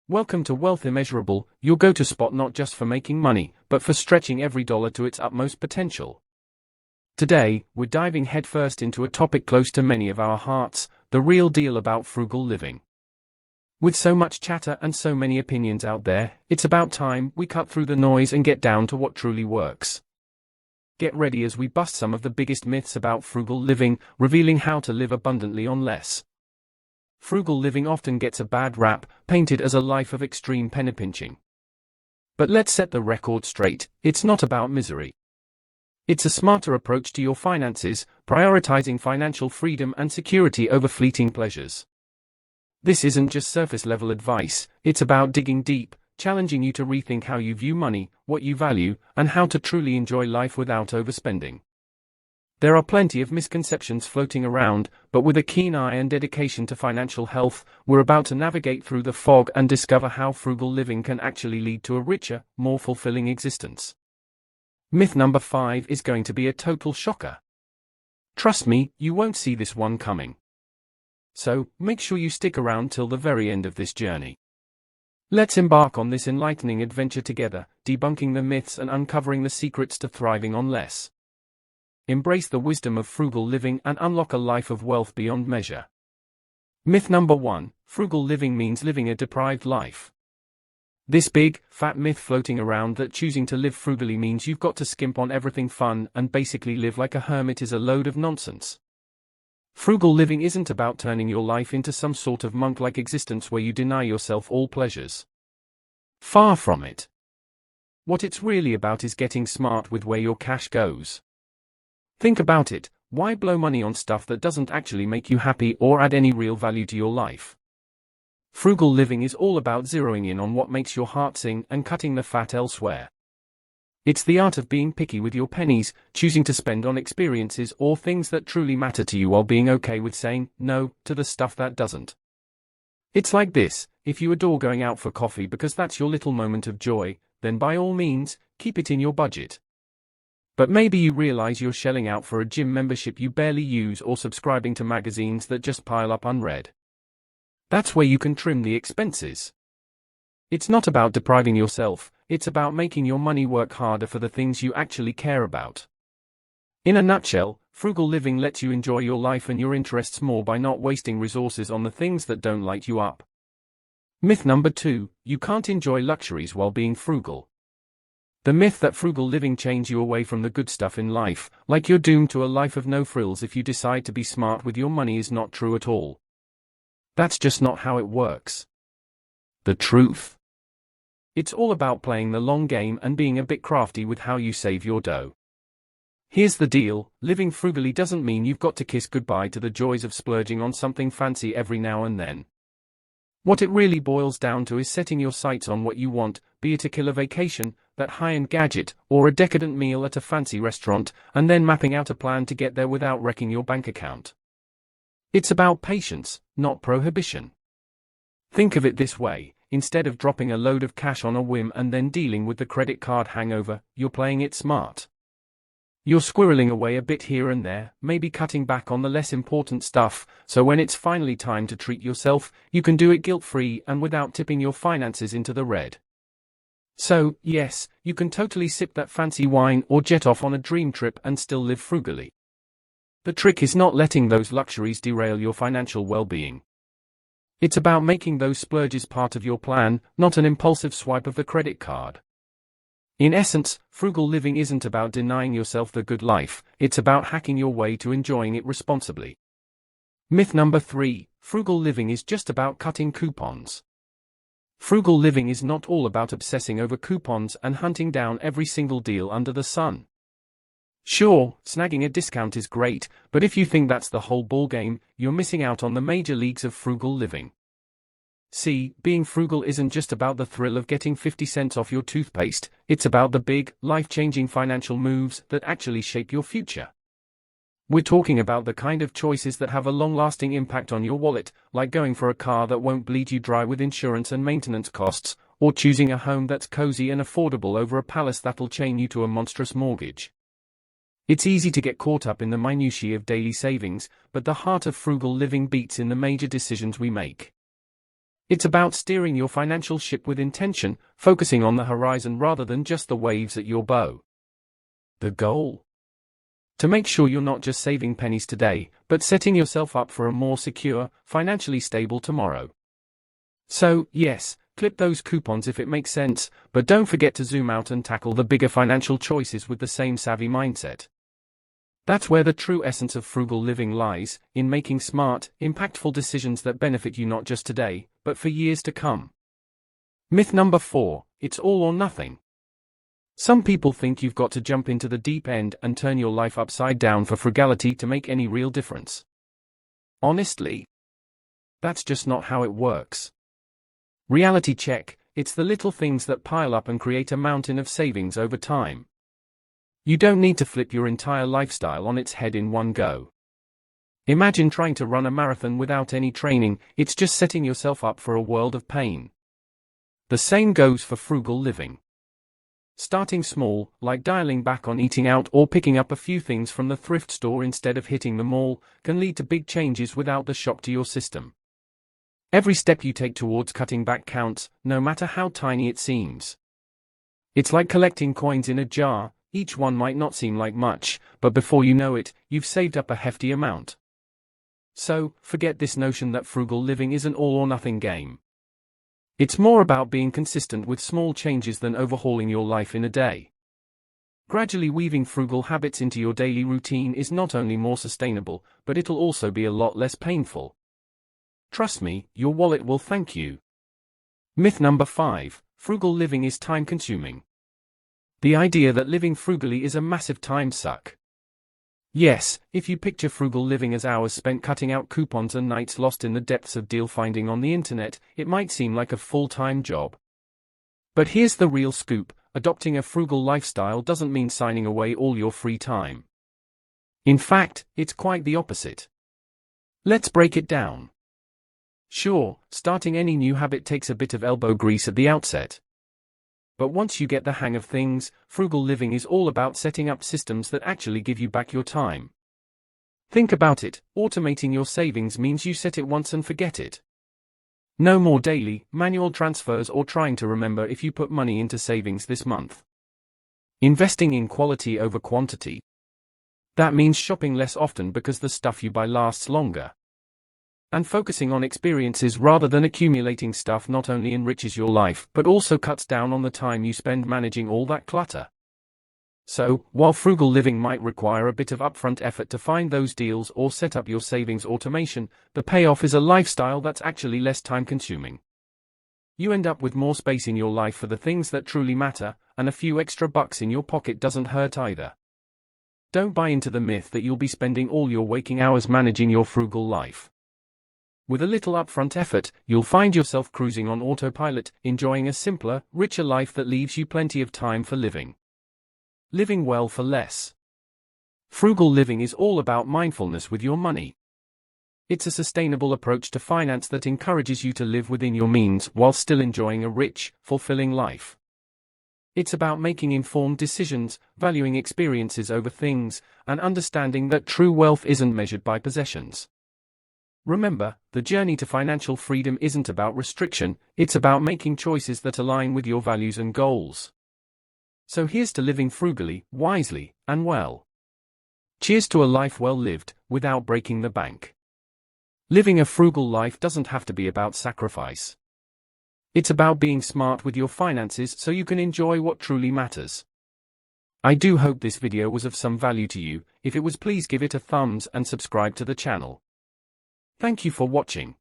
Welcome to Wealth Immeasurable, your go-to spot not just for making money, but for stretching every dollar to its utmost potential. Today, we're diving headfirst into a topic close to many of our hearts, the real deal about frugal living. With so much chatter and so many opinions out there, it's about time we cut through the noise and get down to what truly works. Get ready as we bust some of the biggest myths about frugal living, revealing how to live abundantly on less. Frugal living often gets a bad rap, painted as a life of extreme penny-pinching. But let's set the record straight, it's not about misery. It's a smarter approach to your finances, prioritizing financial freedom and security over fleeting pleasures. This isn't just surface-level advice, it's about digging deep, challenging you to rethink how you view money, what you value, and how to truly enjoy life without overspending. There are plenty of misconceptions floating around, but with a keen eye and dedication to financial health, we're about to navigate through the fog and discover how frugal living can actually lead to a richer, more fulfilling existence. Myth number 5 is going to be a total shocker. Trust me, you won't see this one coming. So, make sure you stick around till the very end of this journey. Let's embark on this enlightening adventure together, debunking the myths and uncovering the secrets to thriving on less. Embrace the wisdom of frugal living and unlock a life of wealth beyond measure. Myth number 1, frugal living means living a deprived life. This big, fat myth floating around that choosing to live frugally means you've got to skimp on everything fun and basically live like a hermit is a load of nonsense. Frugal living isn't about turning your life into some sort of monk-like existence where you deny yourself all pleasures. Far from it. What it's really about is getting smart with where your cash goes. Think about it, why blow money on stuff that doesn't actually make you happy or add any real value to your life? Frugal living is all about zeroing in on what makes your heart sing and cutting the fat elsewhere. It's the art of being picky with your pennies, choosing to spend on experiences or things that truly matter to you while being okay with saying no to the stuff that doesn't. It's like this, if you adore going out for coffee because that's your little moment of joy, then by all means, keep it in your budget. But maybe you realize you're shelling out for a gym membership you barely use or subscribing to magazines that just pile up unread. That's where you can trim the expenses. It's not about depriving yourself, it's about making your money work harder for the things you actually care about. In a nutshell, frugal living lets you enjoy your life and your interests more by not wasting resources on the things that don't light you up. Myth number 2, you can't enjoy luxuries while being frugal. The myth that frugal living chains you away from the good stuff in life, like you're doomed to a life of no frills if you decide to be smart with your money, is not true at all. That's just not how it works. The truth. It's all about playing the long game and being a bit crafty with how you save your dough. Here's the deal, living frugally doesn't mean you've got to kiss goodbye to the joys of splurging on something fancy every now and then. What it really boils down to is setting your sights on what you want, be it a killer vacation, that high-end gadget, or a decadent meal at a fancy restaurant, and then mapping out a plan to get there without wrecking your bank account. It's about patience, not prohibition. Think of it this way, instead of dropping a load of cash on a whim and then dealing with the credit card hangover, you're playing it smart. You're squirreling away a bit here and there, maybe cutting back on the less important stuff, so when it's finally time to treat yourself, you can do it guilt-free and without tipping your finances into the red. So, yes, you can totally sip that fancy wine or jet off on a dream trip and still live frugally. The trick is not letting those luxuries derail your financial well-being. It's about making those splurges part of your plan, not an impulsive swipe of the credit card. In essence, frugal living isn't about denying yourself the good life, it's about hacking your way to enjoying it responsibly. Myth number 3, frugal living is just about cutting coupons. Frugal living is not all about obsessing over coupons and hunting down every single deal under the sun. Sure, snagging a discount is great, but if you think that's the whole ballgame, you're missing out on the major leagues of frugal living. See, being frugal isn't just about the thrill of getting 50 cents off your toothpaste, it's about the big, life-changing financial moves that actually shape your future. We're talking about the kind of choices that have a long-lasting impact on your wallet, like going for a car that won't bleed you dry with insurance and maintenance costs, or choosing a home that's cozy and affordable over a palace that'll chain you to a monstrous mortgage. It's easy to get caught up in the minutiae of daily savings, but the heart of frugal living beats in the major decisions we make. It's about steering your financial ship with intention, focusing on the horizon rather than just the waves at your bow. The goal? To make sure you're not just saving pennies today, but setting yourself up for a more secure, financially stable tomorrow. So, yes, clip those coupons if it makes sense, but don't forget to zoom out and tackle the bigger financial choices with the same savvy mindset. That's where the true essence of frugal living lies, in making smart, impactful decisions that benefit you not just today, but for years to come. Myth number 4, it's all or nothing. Some people think you've got to jump into the deep end and turn your life upside down for frugality to make any real difference. Honestly, that's just not how it works. Reality check, it's the little things that pile up and create a mountain of savings over time. You don't need to flip your entire lifestyle on its head in one go. Imagine trying to run a marathon without any training, it's just setting yourself up for a world of pain. The same goes for frugal living. Starting small, like dialing back on eating out or picking up a few things from the thrift store instead of hitting the mall, can lead to big changes without the shock to your system. Every step you take towards cutting back counts, no matter how tiny it seems. It's like collecting coins in a jar. Each one might not seem like much, but before you know it, you've saved up a hefty amount. So, forget this notion that frugal living is an all-or-nothing game. It's more about being consistent with small changes than overhauling your life in a day. Gradually weaving frugal habits into your daily routine is not only more sustainable, but it'll also be a lot less painful. Trust me, your wallet will thank you. Myth number 5, frugal living is time-consuming. The idea that living frugally is a massive time suck. Yes, if you picture frugal living as hours spent cutting out coupons and nights lost in the depths of deal finding on the internet, it might seem like a full-time job. But here's the real scoop, adopting a frugal lifestyle doesn't mean signing away all your free time. In fact, it's quite the opposite. Let's break it down. Sure, starting any new habit takes a bit of elbow grease at the outset. But once you get the hang of things, frugal living is all about setting up systems that actually give you back your time. Think about it, automating your savings means you set it once and forget it. No more daily, manual transfers or trying to remember if you put money into savings this month. Investing in quality over quantity. That means shopping less often because the stuff you buy lasts longer. And focusing on experiences rather than accumulating stuff not only enriches your life but also cuts down on the time you spend managing all that clutter. So, while frugal living might require a bit of upfront effort to find those deals or set up your savings automation, the payoff is a lifestyle that's actually less time-consuming. You end up with more space in your life for the things that truly matter, and a few extra bucks in your pocket doesn't hurt either. Don't buy into the myth that you'll be spending all your waking hours managing your frugal life. With a little upfront effort, you'll find yourself cruising on autopilot, enjoying a simpler, richer life that leaves you plenty of time for living. Living well for less. Frugal living is all about mindfulness with your money. It's a sustainable approach to finance that encourages you to live within your means while still enjoying a rich, fulfilling life. It's about making informed decisions, valuing experiences over things, and understanding that true wealth isn't measured by possessions. Remember, the journey to financial freedom isn't about restriction, it's about making choices that align with your values and goals. So here's to living frugally, wisely, and well. Cheers to a life well lived, without breaking the bank. Living a frugal life doesn't have to be about sacrifice. It's about being smart with your finances so you can enjoy what truly matters. I do hope this video was of some value to you. If it was, please give it a thumbs and subscribe to the channel. Thank you for watching.